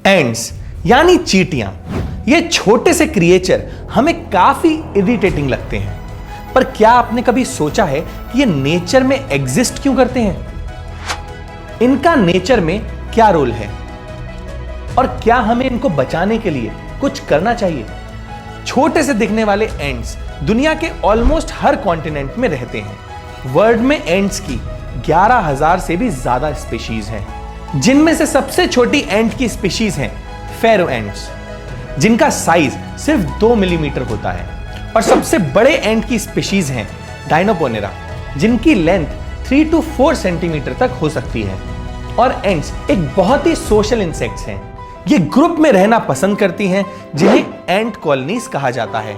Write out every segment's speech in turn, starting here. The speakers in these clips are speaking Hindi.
एंड्स यानी चींटियां, ये छोटे से क्रिएचर हमें काफी इरिटेटिंग लगते हैं, पर क्या आपने कभी सोचा है कि ये नेचर में एग्जिस्ट क्यों करते हैं? इनका नेचर में क्या रोल है और क्या हमें इनको बचाने के लिए कुछ करना चाहिए? छोटे से दिखने वाले एंड्स दुनिया के ऑलमोस्ट हर कॉन्टिनेंट में रहते हैं। वर्ल्ड में एंड्स की 11,000 से भी ज्यादा स्पीशीज हैं, जिनमें से सबसे छोटी एंट की स्पीशीज हैं फेरो एंट्स, जिनका साइज सिर्फ 2 मिलीमीटर होता है, और सबसे बड़े एंट की स्पीशीज हैं डायनोपोनेरा, जिनकी लेंथ 3 to 4 सेंटीमीटर तक हो सकती है। और एंट्स एक बहुत ही सोशल इंसेक्ट्स हैं। ये ग्रुप में रहना पसंद करती हैं, जिन्हें एंट कॉलोनीज कहा जाता है।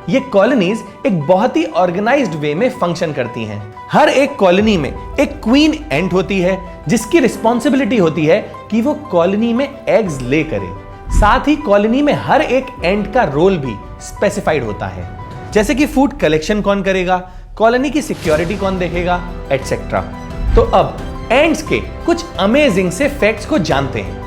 ये कॉलोनीज एक बहुत ही ऑर्गेनाइज्ड वे में फंक्शन करती हैं। हर एक कॉलोनी में एक क्वीन एंट होती है, जिसकी रिस्पॉन्सिबिलिटी होती है कि वो कॉलोनी में एग्स ले करे। साथ ही कॉलोनी में हर एक एंट का रोल भी स्पेसिफाइड होता है, जैसे कि फूड कलेक्शन कौन करेगा, कॉलोनी की सिक्योरिटी कौन देखेगा, एटसेट्रा। तो अब एंट्स के कुछ अमेजिंग से फैक्ट्स को जानते हैं।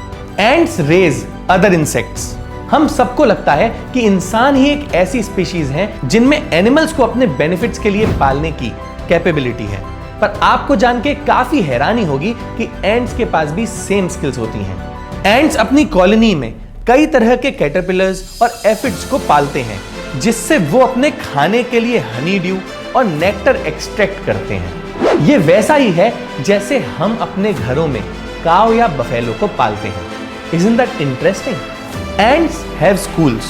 Ants raise other insects. हम सबको लगता है कि इंसान ही एक ऐसी स्पीशीज है जिनमें एनिमल्स को अपने बेनिफिट्स के लिए पालने की कैपेबिलिटी है, पर आपको जान के काफी हैरानी होगी कि एंट्स के पास भी सेम स्किल्स होती हैं। एंट्स अपनी कॉलोनी में कई तरह के कैटरपिलर्स और एफिड्स को पालते हैं, जिससे वो अपने खाने के लिए हनी ड्यू और नेक्टर एक्सट्रैक्ट करते हैं। ये वैसा ही है जैसे हम अपने घरों में काऊ या बफेलो को पालते हैं। Isn't that interesting? Ants have schools.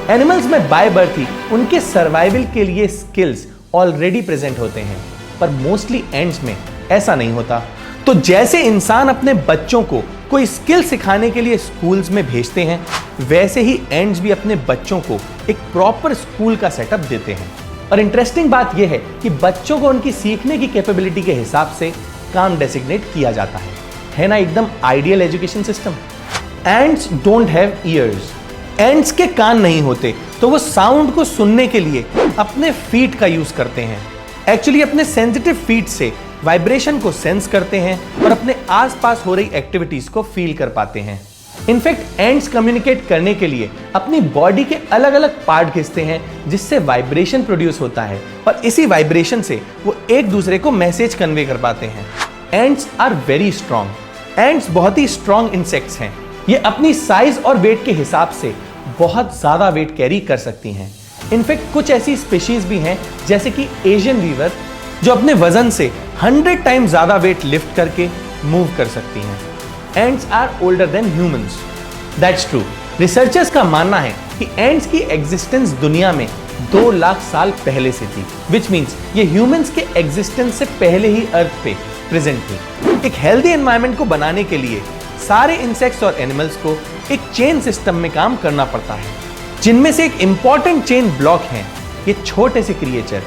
Animals में बाय बर्थ ही उनके सर्वाइवल के लिए स्किल्स ऑलरेडी प्रेजेंट होते हैं, पर मोस्टली एंट्स में ऐसा नहीं होता। तो जैसे इंसान अपने बच्चों को कोई स्किल सिखाने के लिए स्कूल्स में भेजते हैं, वैसे ही एंट्स भी अपने बच्चों को एक प्रॉपर स्कूल का सेटअप देते हैं। और इंटरेस्टिंग बात यह है कि बच्चों को उनकी सीखने की कैपेबिलिटी के हिसाब से काम डेसिग्नेट किया जाता है ना एकदम ideal education system. Ants don't have years. Ants के कान नहीं होते, तो वो साउंड को सुनने के लिए अपने फीट का यूज करते हैं। एक्चुअली अपने सेंसिटिव फीट से वाइब्रेशन को सेंस करते हैं और अपने आसपास हो रही एक्टिविटीज को फील कर पाते हैं। इनफैक्ट एंट्स कम्युनिकेट करने के लिए अपनी बॉडी के अलग अलग पार्ट घिसते हैं, जिससे वाइब्रेशन प्रोड्यूस होता है, और इसी वाइब्रेशन से वो एक दूसरे को मैसेज कन्वे कर पाते हैं। Ants are very strong. Ants बहुत ही स्ट्रॉन्ग इंसेक्ट्स हैं। ये अपनी साइज और वेट के हिसाब से बहुत ज्यादा वेट कैरी कर सकती हैं। इनफैक्ट कुछ ऐसी स्पीशीज भी हैं, जैसे कि एशियन वीवर, जो अपने वजन से 100 टाइम ज्यादा वेट लिफ्ट करके मूव कर सकती हैं। Ants are older than humans. That's true. Researchers का मानना है कि एंट्स की एग्जिस्टेंस दुनिया में 2 लाख साल पहले से थी, विच मीन्स ये ह्यूमंस के एग्जिस्टेंस से पहले ही अर्थ पे प्रेजेंट थी। एक हेल्दी एनवायरनमेंट को बनाने के लिए सारे इंसेक्ट्स और एनिमल्स को एक चेन सिस्टम में काम करना पड़ता है, जिनमें से एक इंपॉर्टेंट चेन ब्लॉक हैं ये छोटे से क्रिएचर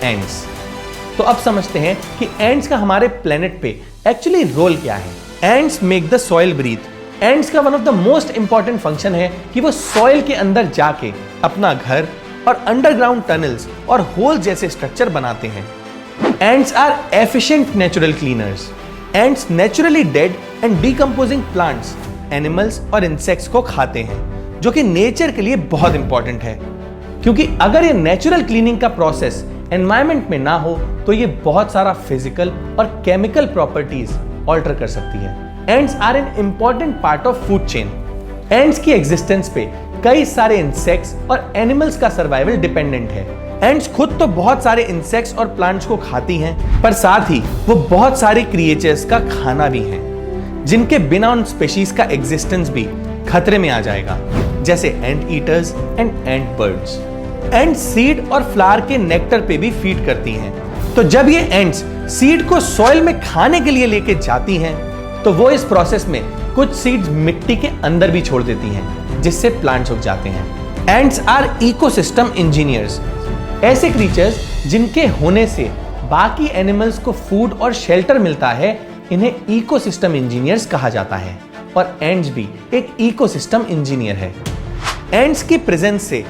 एंट्स। तो अब समझते हैं कि एंट्स का हमारे प्लेनेट पे एक्चुअली रोल क्या है। Ants make the soil breathe. Ants का one of the most important function है कि वो सॉइल के अंदर जाके अपना घर और अंडरग्राउंड टनल्स और होल जैसे स्ट्रक्चर बनाते हैं। Ants are efficient natural cleaners. Ants naturally dead and decomposing plants, animals और इंसेक्ट्स को खाते हैं, जो कि नेचर के लिए बहुत इंपॉर्टेंट है, क्योंकि अगर ये नेचुरल क्लीनिंग का प्रोसेस एनवायरनमेंट में ना हो तो ये बहुत सारा फिजिकल और केमिकल प्रॉपर्टीज ऑल्टर कर सकती है। Ants are an important part of food chain. Ants की एग्जिस्टेंस पे कई सारे इंसेक्ट्स और एनिमल्स का सर्वाइवल डिपेंडेंट है। एंट्स खुद तो बहुत सारे इंसेक्ट्स और प्लांट्स को खाती हैं, पर साथ ही वो बहुत सारे क्रिएचर्स का खाना भी हैं, जिनके बिना उन स्पीशीज का एग्जिस्टेंस भी खतरे में आ जाएगा, जैसे ant eaters and ant birds. Ants seed और फ्लावर के नेक्टर पे भी फीड करती हैं। तो जब ये एंट्स सीड को सॉइल में खाने के लिए लेके जाती हैं, तो वो इस प्रोसेस में कुछ सीड्स मिट्टी के अंदर भी छोड़ देती हैं, जिससे प्लांट्स उग जाते हैं। Ants are ecosystem engineers. ऐसे क्रीचर्स जिनके होने से बाकी एनिमल्स को फूड और शेल्टर मिलता है, इन्हें इकोसिस्टम इंजीनियर्स कहा जाता है, और एंट्स भी एक इकोसिस्टम इंजीनियर है। एंट्स की प्रेजेंस से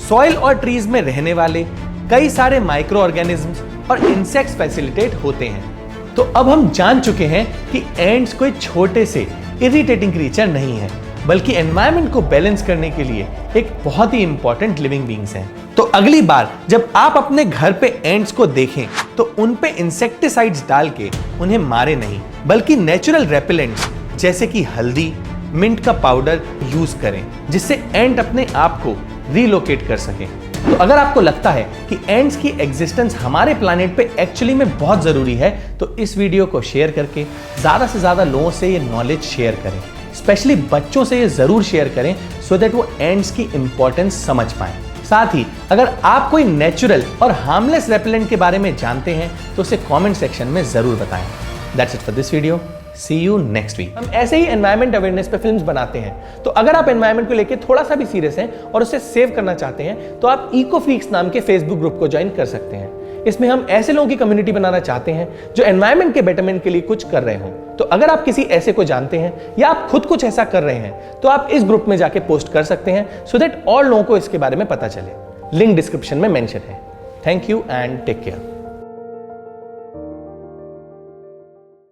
सॉइल और ट्रीज में रहने वाले कई सारे माइक्रो ऑर्गेनिजम्स और इंसेक्ट्स फैसिलिटेट होते हैं। तो अब हम जान चुके हैं कि एंट्स कोई छोटे से इरिटेटिंग क्रीचर नहीं है, बल्कि एनवायरनमेंट को बैलेंस करने के लिए एक बहुत ही इंपॉर्टेंट लिविंग बीइंग्स हैं। तो अगली बार जब आप अपने घर पे एंट्स को देखें तो उन पे इंसेक्टिसाइड्स डाल के उन्हें मारे नहीं, बल्कि नेचुरल रेपेलेंट्स जैसे कि हल्दी, मिंट का पाउडर यूज करें, जिससे एंट अपने आप को रीलोकेट कर सके। तो अगर आपको लगता है कि एंट्स की एग्जिस्टेंस हमारे प्लैनेट पे एक्चुअली में बहुत जरूरी है, तो इस वीडियो को शेयर करके ज्यादा से ज्यादा लोगों से ये नॉलेज शेयर करें। स्पेशली बच्चों से ये जरूर शेयर करें सो दैट वो एंट्स की इंपॉर्टेंस समझ पाएं। साथ ही अगर आप कोई नेचुरल और हार्मलेस रेपेलेंट के बारे में जानते हैं तो उसे कमेंट सेक्शन में जरूर बताएं। That's it for this video. See you next week। हम ऐसे ही एनवायरमेंट अवेयरनेस पे फिल्म्स बनाते हैं, तो अगर आप एनवायरमेंट को लेके थोड़ा सा भी सीरियस हैं और उसे सेव करना चाहते हैं तो आप इको फ्रीक्स नाम के फेसबुक ग्रुप को ज्वाइन कर सकते हैं। इसमें हम ऐसे लोगों की कम्युनिटी बनाना चाहते हैं जो एनवायरमेंट के बेटरमेंट के लिए कुछ कर रहे हों। तो अगर आप किसी ऐसे को जानते हैं या आप खुद कुछ ऐसा कर रहे हैं तो आप इस ग्रुप में जाके पोस्ट कर सकते हैं सो दैट और लोगों को इसके बारे में पता चले। लिंक डिस्क्रिप्शन में मेंशन है। Thank you and take care.